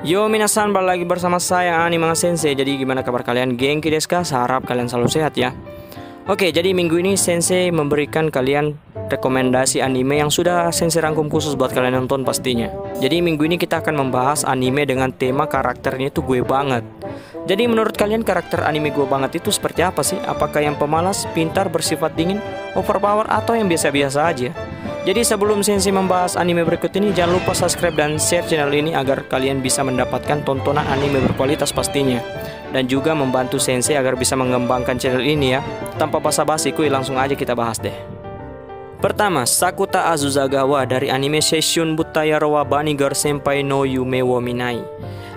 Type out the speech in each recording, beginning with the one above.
Yo minasan, balik lagi bersama saya Anime Sensei. Jadi gimana kabar kalian, Genki desu ka? Harap kalian selalu sehat ya. Oke, jadi minggu ini Sensei memberikan kalian rekomendasi anime yang sudah Sensei rangkum khusus buat kalian nonton pastinya. Jadi minggu ini kita akan membahas anime dengan tema karakternya itu gue banget. Jadi menurut kalian karakter anime gue banget itu seperti apa sih? Apakah yang pemalas, pintar, bersifat dingin, overpower, atau yang biasa-biasa aja? Jadi sebelum Sensei membahas anime berikut ini, jangan lupa subscribe dan share channel ini agar kalian bisa mendapatkan tontonan anime berkualitas pastinya. Dan juga membantu Sensei agar bisa mengembangkan channel ini ya. Tanpa basa-basi, kuy langsung aja kita bahas deh. Pertama, Sakuta Azuzagawa dari anime Seishun Butayaro wa Bunny Girl Senpai no Yume wo Minai.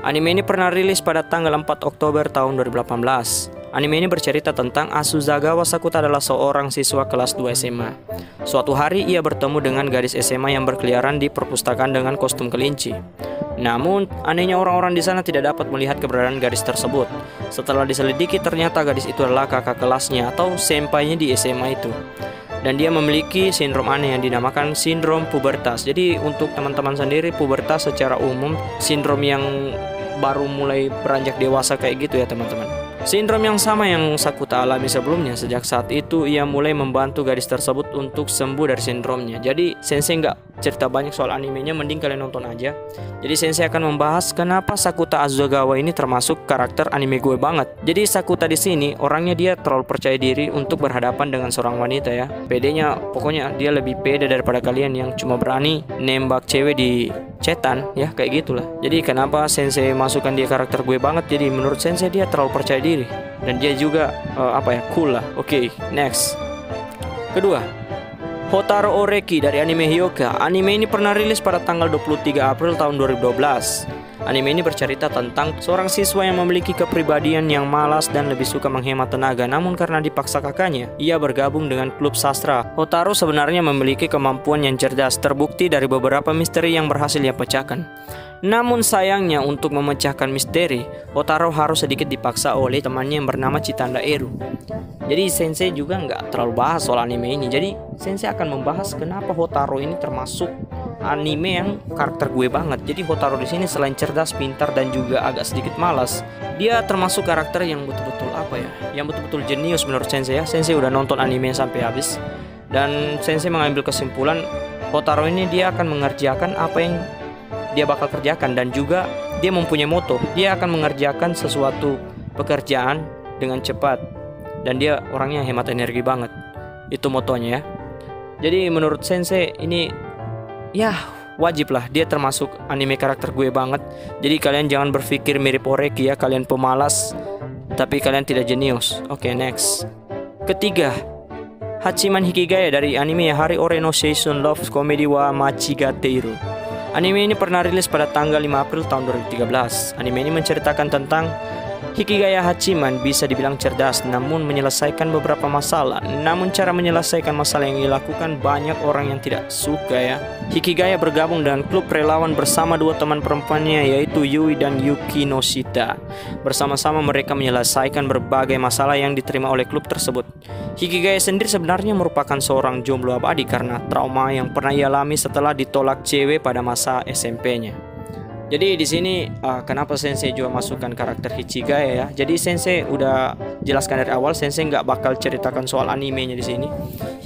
Anime ini pernah rilis pada tanggal 4 Oktober tahun 2018. Anime ini bercerita tentang Azuzagawa Sakuta adalah seorang siswa kelas 2 SMA. Suatu hari ia bertemu dengan gadis SMA yang berkeliaran di perpustakaan dengan kostum kelinci. Namun, anehnya orang-orang di sana tidak dapat melihat keberadaan gadis tersebut. Setelah diselidiki, ternyata gadis itu adalah kakak kelasnya atau senpainya di SMA itu. Dan dia memiliki sindrom aneh yang dinamakan sindrom pubertas. Jadi untuk teman-teman sendiri, pubertas secara umum sindrom yang baru mulai beranjak dewasa kayak gitu ya teman-teman. Sindrom yang sama yang Sakuta alami sebelumnya. Sejak saat itu ia mulai membantu gadis tersebut untuk sembuh dari sindromnya. Jadi Sensei nggak cerita banyak soal animenya, mending kalian nonton aja. Jadi Sensei akan membahas kenapa Sakuta Azuzagawa ini termasuk karakter anime gue banget. Jadi Sakuta di sini orangnya dia terlalu percaya diri untuk berhadapan dengan seorang wanita ya. Pedenya, pokoknya dia lebih pede daripada kalian yang cuma berani nembak cewek di chatan ya, kayak gitulah. Jadi kenapa Sensei masukkan dia karakter gue banget? Jadi menurut Sensei dia terlalu percaya diri dan dia juga cool lah. Oke, next. Kedua, Hotaro Oreki dari anime Hyoka. Anime ini pernah rilis pada tanggal 23 April tahun 2012. Anime ini bercerita tentang seorang siswa yang memiliki kepribadian yang malas dan lebih suka menghemat tenaga. Namun karena dipaksa kakaknya, ia bergabung dengan klub sastra. Hotaro sebenarnya memiliki kemampuan yang cerdas, terbukti dari beberapa misteri yang berhasil ia pecahkan. Namun sayangnya untuk memecahkan misteri, Hotaro harus sedikit dipaksa oleh temannya yang bernama Chitanda Eru. Jadi Sensei juga nggak terlalu bahas soal anime ini. Jadi Sensei akan membahas kenapa Hotaro ini termasuk anime yang karakter gue banget. Jadi Hotaro di sini selain cerdas, pintar, dan juga agak sedikit malas, dia termasuk karakter yang betul-betul yang betul-betul jenius menurut Sensei ya. Sensei udah nonton anime sampai habis dan Sensei mengambil kesimpulan Hotaro ini dia akan mengerjakan apa yang dia bakal kerjakan, dan juga dia mempunyai moto, dia akan mengerjakan sesuatu pekerjaan dengan cepat dan dia orangnya hemat energi banget. Itu motonya ya. Jadi menurut Sensei ini ya wajib lah, dia termasuk anime karakter gue banget. Jadi kalian jangan berpikir mirip Oreki ya, kalian pemalas tapi kalian tidak jenius. Oke, next. Ketiga, Hachiman Hikigaya dari anime Hari Ore no Seishun Love Comedy wa Machigateiru. Anime ini pernah rilis pada tanggal 5 April tahun 2013. Anime ini menceritakan tentang Hikigaya Hachiman bisa dibilang cerdas namun menyelesaikan beberapa masalah. Namun cara menyelesaikan masalah yang dilakukan banyak orang yang tidak suka ya. Hikigaya bergabung dengan klub relawan bersama dua teman perempuannya yaitu Yui dan Yuki Noshita. Bersama-sama mereka menyelesaikan berbagai masalah yang diterima oleh klub tersebut. Hikigaya sendiri sebenarnya merupakan seorang jomblo abadi karena trauma yang pernah ia alami setelah ditolak cewek pada masa SMP-nya. Jadi di sini kenapa Sensei juga masukkan karakter Hikigaya ya. Jadi Sensei udah jelaskan dari awal, Sensei nggak bakal ceritakan soal animenya di sini.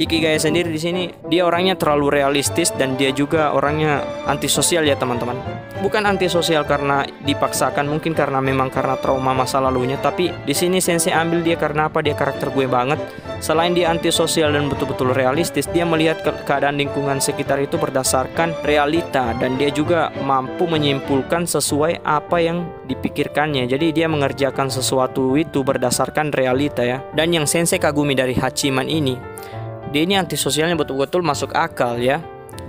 Hikigaya sendiri di sini dia orangnya terlalu realistis dan dia juga orangnya antisosial ya teman-teman. Bukan antisosial karena dipaksakan, mungkin karena memang karena trauma masa lalunya. Tapi di sini Sensei ambil dia karena apa? Dia karakter gue banget. Selain dia antisosial dan betul-betul realistis, dia melihat keadaan lingkungan sekitar itu berdasarkan realita dan dia juga mampu menyimpulkan sesuai apa yang dipikirkannya. Jadi dia mengerjakan sesuatu itu berdasarkan realita ya. Dan yang Sensei kagumi dari Hachiman ini, dia ini antisosialnya betul-betul masuk akal ya.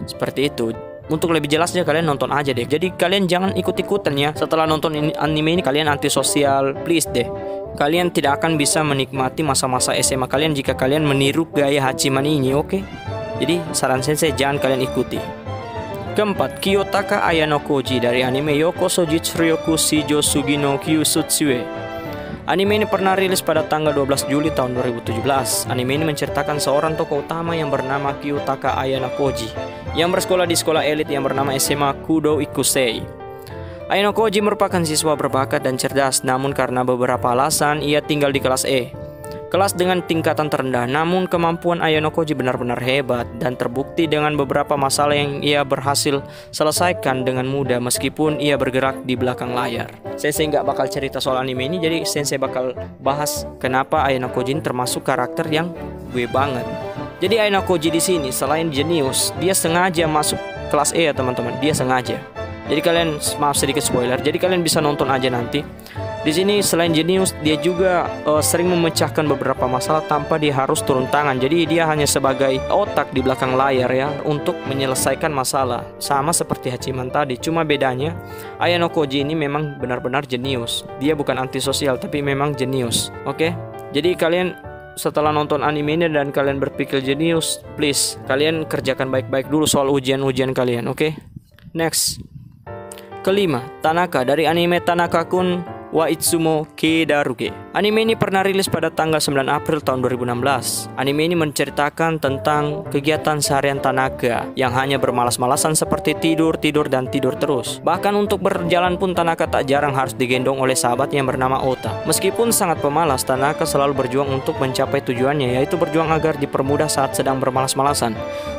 Seperti itu. Untuk lebih jelasnya kalian nonton aja deh. Jadi kalian jangan ikut-ikutan ya. Setelah nonton anime ini kalian antisosial, please deh. Kalian tidak akan bisa menikmati masa-masa SMA kalian jika kalian meniru gaya Hachiman ini, oke? Jadi saran Sensei jangan kalian ikuti. Keempat, Kiyotaka Ayano Koji dari anime Yoko Sojitsuryoku Shijo Sugi no Kyusutsue. Anime ini pernah rilis pada tanggal 12 Juli tahun 2017. Anime ini menceritakan seorang tokoh utama yang bernama Kiyotaka Ayano Koji yang bersekolah di sekolah elit yang bernama SMA Kudo Ikusei. Ayano Koji merupakan siswa berbakat dan cerdas, namun karena beberapa alasan ia tinggal di kelas E, kelas dengan tingkatan terendah. Namun kemampuan Ayano Koji benar-benar hebat dan terbukti dengan beberapa masalah yang ia berhasil selesaikan dengan mudah meskipun ia bergerak di belakang layar. Sensei nggak bakal cerita soal anime ini, jadi Sensei bakal bahas kenapa Ayano Koji termasuk karakter yang gue banget. Jadi Ayano Koji di sini selain jenius, dia sengaja masuk kelas E ya teman-teman. Dia sengaja. Jadi kalian, maaf sedikit spoiler, jadi kalian bisa nonton aja nanti. Di sini selain jenius, dia juga sering memecahkan beberapa masalah tanpa dia harus turun tangan. Jadi dia hanya sebagai otak di belakang layar ya untuk menyelesaikan masalah. Sama seperti Hachiman tadi, cuma bedanya Ayano Koji ini memang benar-benar jenius. Dia bukan antisosial tapi memang jenius. Oke? Jadi kalian setelah nonton anime ini dan kalian berpikir jenius, please kalian kerjakan baik-baik dulu soal ujian-ujian kalian, oke? Next. Kelima, Tanaka dari anime Tanaka-kun wa Itsumo Kedaruge. Anime ini pernah rilis pada tanggal 9 April tahun 2016. Anime ini menceritakan tentang kegiatan seharian Tanaka yang hanya bermalas-malasan seperti tidur dan tidur terus. Bahkan untuk berjalan pun Tanaka tak jarang harus digendong oleh sahabat yang bernama Ota. Meskipun sangat pemalas, Tanaka selalu berjuang untuk mencapai tujuannya, yaitu berjuang agar dipermudah saat sedang bermalas-malasan.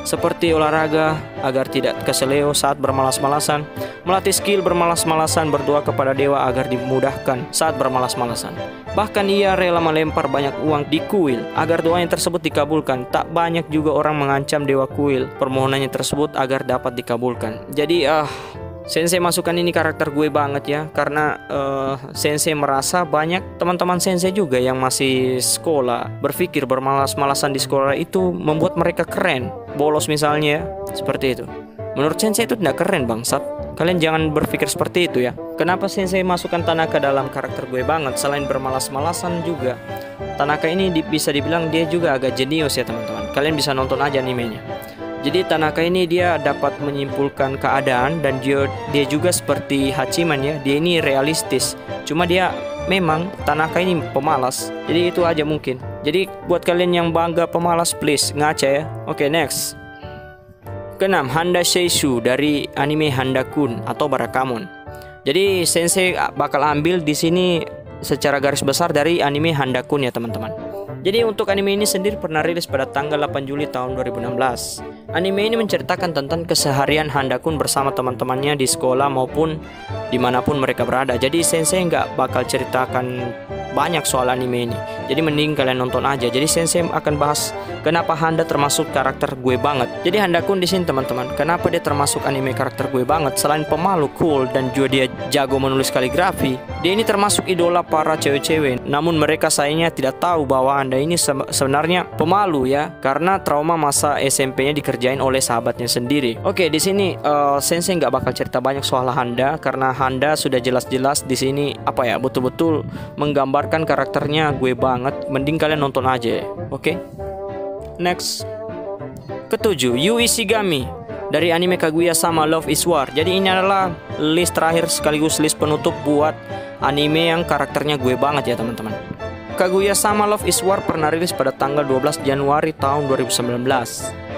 Seperti olahraga agar tidak keseleo saat bermalas-malasan, melatih skill bermalas-malasan, berdoa kepada dewa agar dimudahkan saat bermalas-malasan. Bahkan ia rela melempar banyak uang di kuil agar doanya tersebut dikabulkan. Tak banyak juga orang mengancam dewa kuil permohonannya tersebut agar dapat dikabulkan. Jadi Sensei masukkan ini karakter gue banget ya, karena Sensei merasa banyak teman-teman Sensei juga yang masih sekolah berpikir bermalas-malasan di sekolah itu membuat mereka keren, bolos misalnya ya, seperti itu. Menurut Sensei itu tidak keren bangsat. Kalian jangan berpikir seperti itu ya. Kenapa Sensei masukkan Tanaka dalam karakter gue banget? Selain bermalas-malasan juga, Tanaka ini bisa dibilang dia juga agak jenius ya teman-teman. Kalian bisa nonton aja animenya. Jadi Tanaka ini dia dapat menyimpulkan keadaan dan dia juga seperti Hachiman ya. Dia ini realistis. Cuma dia memang Tanaka ini pemalas. Jadi itu aja mungkin. Jadi buat kalian yang bangga pemalas, please ngaca ya. Oke, next. Keenam, Handa Seishu dari anime Handa-kun atau Barakamon. Jadi Sensei bakal ambil di sini secara garis besar dari anime Handa-kun ya teman-teman. Jadi untuk anime ini sendiri pernah rilis pada tanggal 8 Juli tahun 2016. Anime ini menceritakan tentang keseharian Handa-kun bersama teman-temannya di sekolah maupun dimanapun mereka berada. Jadi Sensei nggak bakal ceritakan banyak soal anime ini. Jadi mending kalian nonton aja. Jadi Sensei akan bahas kenapa Handa termasuk karakter gue banget. Jadi Handa-kun di sini teman-teman, kenapa dia termasuk anime karakter gue banget? Selain pemalu, cool, dan juga dia jago menulis kaligrafi, dia ini termasuk idola para cewek-cewek. Namun mereka sayangnya tidak tahu bahwa Handa ini sebenarnya pemalu ya, karena trauma masa SMP-nya dikerjain oleh sahabatnya sendiri. Oke, di sini Sensei nggak bakal cerita banyak soal Handa karena Handa sudah jelas-jelas di sini apa ya, betul-betul menggambarkan karakternya gue banget. Mending kalian nonton aja, oke? Next. Ketujuh, Yu Ishigami dari anime Kaguya-sama Love is War. Jadi ini adalah list terakhir sekaligus list penutup buat anime yang karakternya gue banget ya teman-teman. Kaguya-sama Love is War pernah rilis pada tanggal 12 Januari tahun 2019.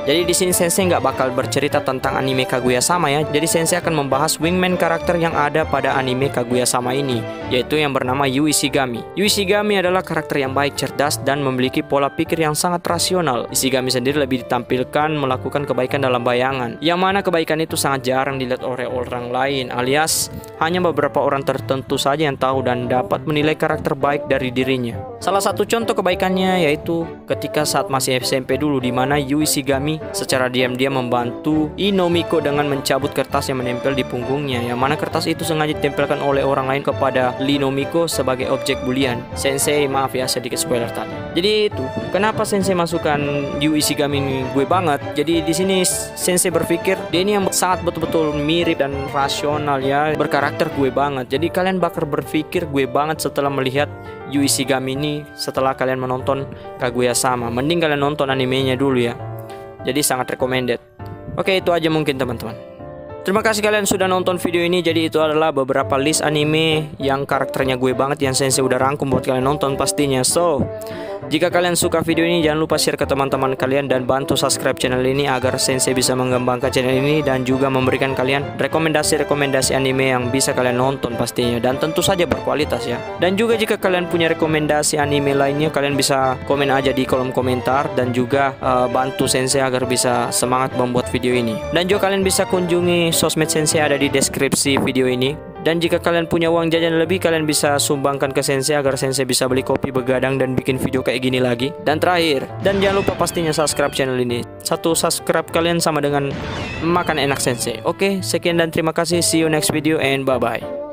Jadi di sini Sensei nggak bakal bercerita tentang anime Kaguya-sama ya. Jadi Sensei akan membahas wingman karakter yang ada pada anime Kaguya-sama ini, yaitu yang bernama Yu Ishigami. Yu Ishigami adalah karakter yang baik, cerdas, dan memiliki pola pikir yang sangat rasional. Ishigami sendiri lebih ditampilkan melakukan kebaikan dalam bayangan, yang mana kebaikan itu sangat jarang dilihat oleh orang lain, alias hanya beberapa orang tertentu saja yang tahu dan dapat menilai karakter baik dari dirinya. Salah satu contoh kebaikannya yaitu ketika saat masih SMP dulu, di mana Yu Ishigami secara diam-diam membantu Inomiko dengan mencabut kertas yang menempel di punggungnya, yang mana kertas itu sengaja ditempelkan oleh orang lain kepada Inomiko sebagai objek bulian. Sensei, maaf ya sedikit spoiler tadi. Jadi itu kenapa Sensei masukkan Yu Ishigami ini gue banget. Jadi di sini Sensei berpikir dia ini yang sangat betul-betul mirip dan rasional ya, berkarakter gue banget. Jadi kalian bakal berpikir gue banget setelah melihat Yu Ishigami ini setelah kalian menonton Kaguya-sama. Mending kalian nonton animenya dulu ya. Jadi sangat recommended. Oke, itu aja mungkin teman-teman. Terima kasih kalian sudah nonton video ini. Jadi itu adalah beberapa list anime yang karakternya gue banget, yang Sensei udah rangkum buat kalian nonton pastinya. So, jika kalian suka video ini, jangan lupa share ke teman-teman kalian dan bantu subscribe channel ini agar Sensei bisa mengembangkan channel ini dan juga memberikan kalian rekomendasi-rekomendasi anime yang bisa kalian nonton pastinya, dan tentu saja berkualitas ya. Dan juga jika kalian punya rekomendasi anime lainnya, kalian bisa komen aja di kolom komentar dan juga bantu Sensei agar bisa semangat membuat video ini. Dan juga kalian bisa kunjungi sosmed Sensei, ada di deskripsi video ini. Dan jika kalian punya uang jajan lebih, kalian bisa sumbangkan ke Sensei agar Sensei bisa beli kopi begadang dan bikin video kayak gini lagi. Dan terakhir, dan jangan lupa pastinya subscribe channel ini. Satu subscribe kalian sama dengan makan enak Sensei. Oke, sekian dan terima kasih. See you next video and bye-bye.